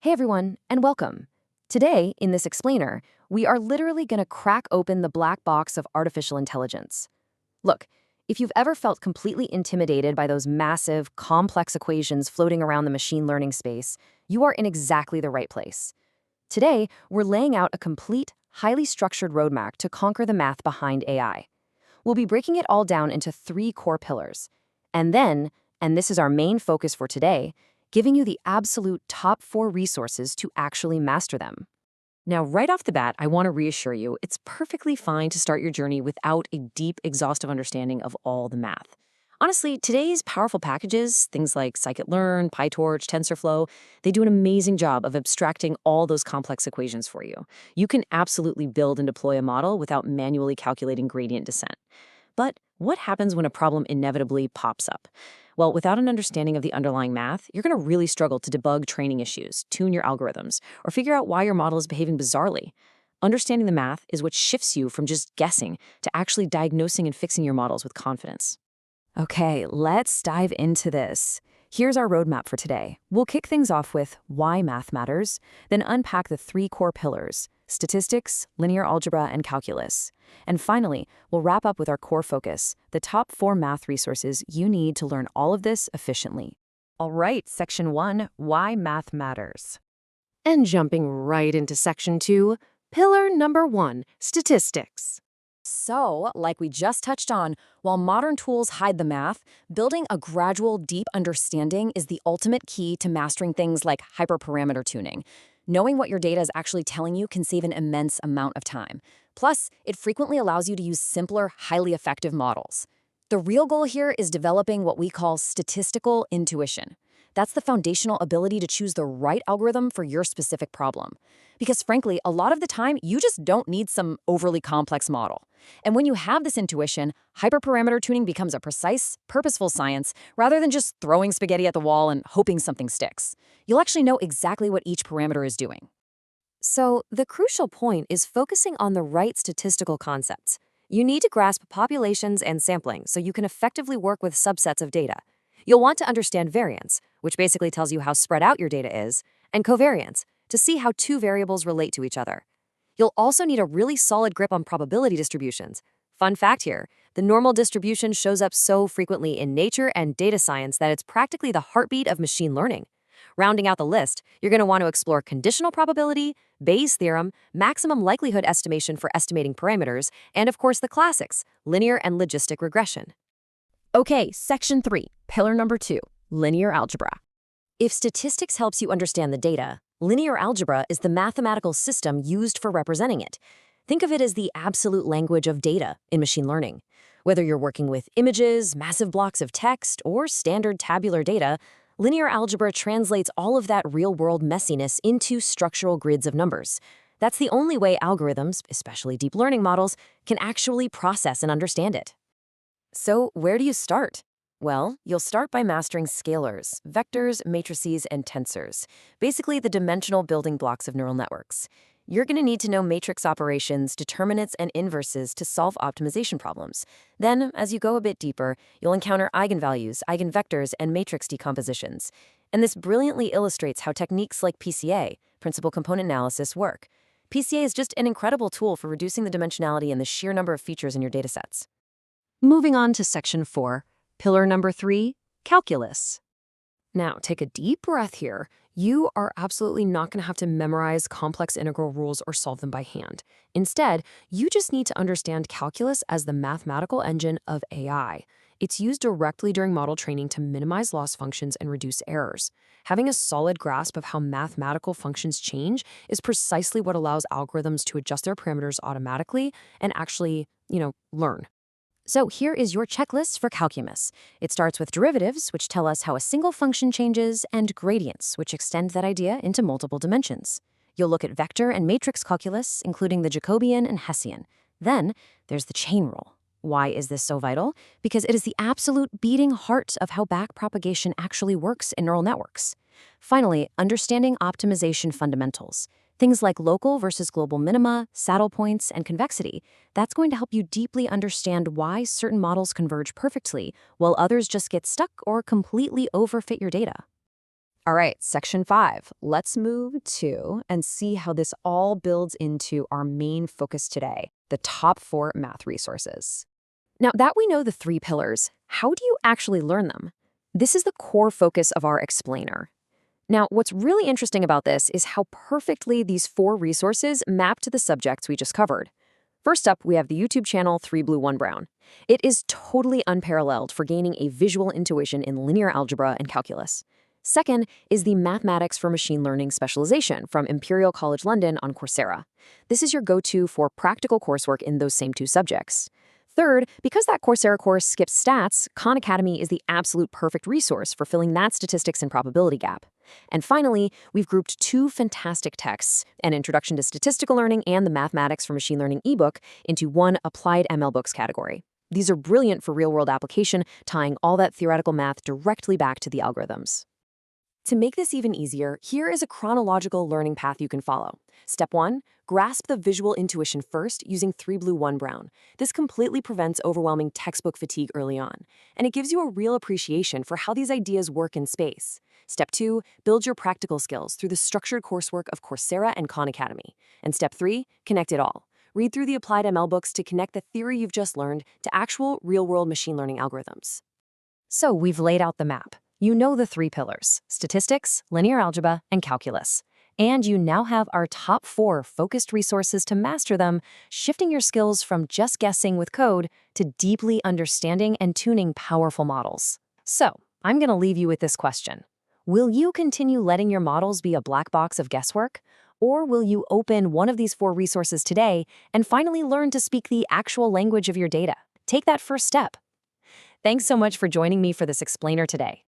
Hey everyone, and welcome. Today, in this explainer, we are literally going to crack open the black box of artificial intelligence. Look, if you've ever felt completely intimidated by those massive, complex equations floating around the machine learning space, you are in exactly the right place. Today, we're laying out a complete, highly structured roadmap to conquer the math behind AI. We'll be breaking it all down into three core pillars. And then, and this is our main focus for today, giving you the absolute top 4 resources to actually master them. Now, right off the bat, I want to reassure you, it's perfectly fine to start your journey without a deep, exhaustive understanding of all the math. Honestly, today's powerful packages, things like scikit-learn, PyTorch, TensorFlow, they do an amazing job of abstracting all those complex equations for you. You can absolutely build and deploy a model without manually calculating gradient descent. But what happens when a problem inevitably pops up? Well, without an understanding of the underlying math, you're going to really struggle to debug training issues, tune your algorithms, or figure out why your model is behaving bizarrely. Understanding the math is what shifts you from just guessing to actually diagnosing and fixing your models with confidence. Okay, let's dive into this. Here's our roadmap for today. We'll kick things off with why math matters, then unpack the 3 core pillars: statistics, linear algebra, and calculus. And finally, we'll wrap up with our core focus, the top 4 math resources you need to learn all of this efficiently. All right, section 1, why math matters. And jumping right into section 2, pillar number 1, statistics. So, like we just touched on, while modern tools hide the math, building a gradual, deep understanding is the ultimate key to mastering things like hyperparameter tuning. Knowing what your data is actually telling you can save an immense amount of time. Plus, it frequently allows you to use simpler, highly effective models. The real goal here is developing what we call statistical intuition. That's the foundational ability to choose the right algorithm for your specific problem. Because frankly, a lot of the time, you just don't need some overly complex model. And when you have this intuition, hyperparameter tuning becomes a precise, purposeful science rather than just throwing spaghetti at the wall and hoping something sticks. You'll actually know exactly what each parameter is doing. So, the crucial point is focusing on the right statistical concepts. You need to grasp populations and sampling so you can effectively work with subsets of data. You'll want to understand variance, which basically tells you how spread out your data is, and covariance, to see how 2 variables relate to each other. You'll also need a really solid grip on probability distributions. Fun fact here, the normal distribution shows up so frequently in nature and data science that it's practically the heartbeat of machine learning. Rounding out the list, you're going to want to explore conditional probability, Bayes' theorem, maximum likelihood estimation for estimating parameters, and of course the classics, linear and logistic regression. Okay, section 3, pillar number 2, linear algebra. If statistics helps you understand the data, linear algebra is the mathematical system used for representing it. Think of it as the absolute language of data in machine learning. Whether you're working with images, massive blocks of text, or standard tabular data, linear algebra translates all of that real-world messiness into structural grids of numbers. That's the only way algorithms, especially deep learning models, can actually process and understand it. So, where do you start? Well, you'll start by mastering scalars, vectors, matrices, and tensors, basically the dimensional building blocks of neural networks. You're going to need to know matrix operations, determinants, and inverses to solve optimization problems. Then, as you go a bit deeper, you'll encounter eigenvalues, eigenvectors, and matrix decompositions. And this brilliantly illustrates how techniques like PCA, principal component analysis, work. PCA is just an incredible tool for reducing the dimensionality and the sheer number of features in your datasets. Moving on to section 4, pillar number 3, calculus. Now, take a deep breath here. You are absolutely not going to have to memorize complex integral rules or solve them by hand. Instead, you just need to understand calculus as the mathematical engine of AI. It's used directly during model training to minimize loss functions and reduce errors. Having a solid grasp of how mathematical functions change is precisely what allows algorithms to adjust their parameters automatically and actually, learn. So here is your checklist for calculus. It starts with derivatives, which tell us how a single function changes, and gradients, which extend that idea into multiple dimensions. You'll look at vector and matrix calculus, including the Jacobian and Hessian. Then there's the chain rule. Why is this so vital? Because it is the absolute beating heart of how backpropagation actually works in neural networks. Finally, understanding optimization fundamentals. Things like local versus global minima, saddle points, and convexity. That's going to help you deeply understand why certain models converge perfectly, while others just get stuck or completely overfit your data. All right, section 5. Let's move to and see how this all builds into our main focus today, the top 4 math resources. Now that we know the 3 pillars, how do you actually learn them? This is the core focus of our explainer. Now, what's really interesting about this is how perfectly these 4 resources map to the subjects we just covered. First up, we have the YouTube channel 3 Blue 1 Brown. It is totally unparalleled for gaining a visual intuition in linear algebra and calculus. Second is the Mathematics for Machine Learning specialization from Imperial College London on Coursera. This is your go-to for practical coursework in those same 2 subjects. Third, because that Coursera course skips stats, Khan Academy is the absolute perfect resource for filling that statistics and probability gap. And finally, we've grouped 2 fantastic texts, an Introduction to Statistical Learning and the Mathematics for Machine Learning ebook, into one Applied ML Books category. These are brilliant for real-world application, tying all that theoretical math directly back to the algorithms. To make this even easier, here is a chronological learning path you can follow. Step 1, grasp the visual intuition first using 3 Blue 1 Brown. This completely prevents overwhelming textbook fatigue early on, and it gives you a real appreciation for how these ideas work in space. Step 2, build your practical skills through the structured coursework of Coursera and Khan Academy. And Step 3, connect it all. Read through the Applied ML books to connect the theory you've just learned to actual real-world machine learning algorithms. So we've laid out the map. You know the 3 pillars: statistics, linear algebra, and calculus. And you now have our top 4 focused resources to master them, shifting your skills from just guessing with code to deeply understanding and tuning powerful models. So, I'm going to leave you with this question. Will you continue letting your models be a black box of guesswork? Or will you open one of these 4 resources today and finally learn to speak the actual language of your data? Take that first step. Thanks so much for joining me for this explainer today.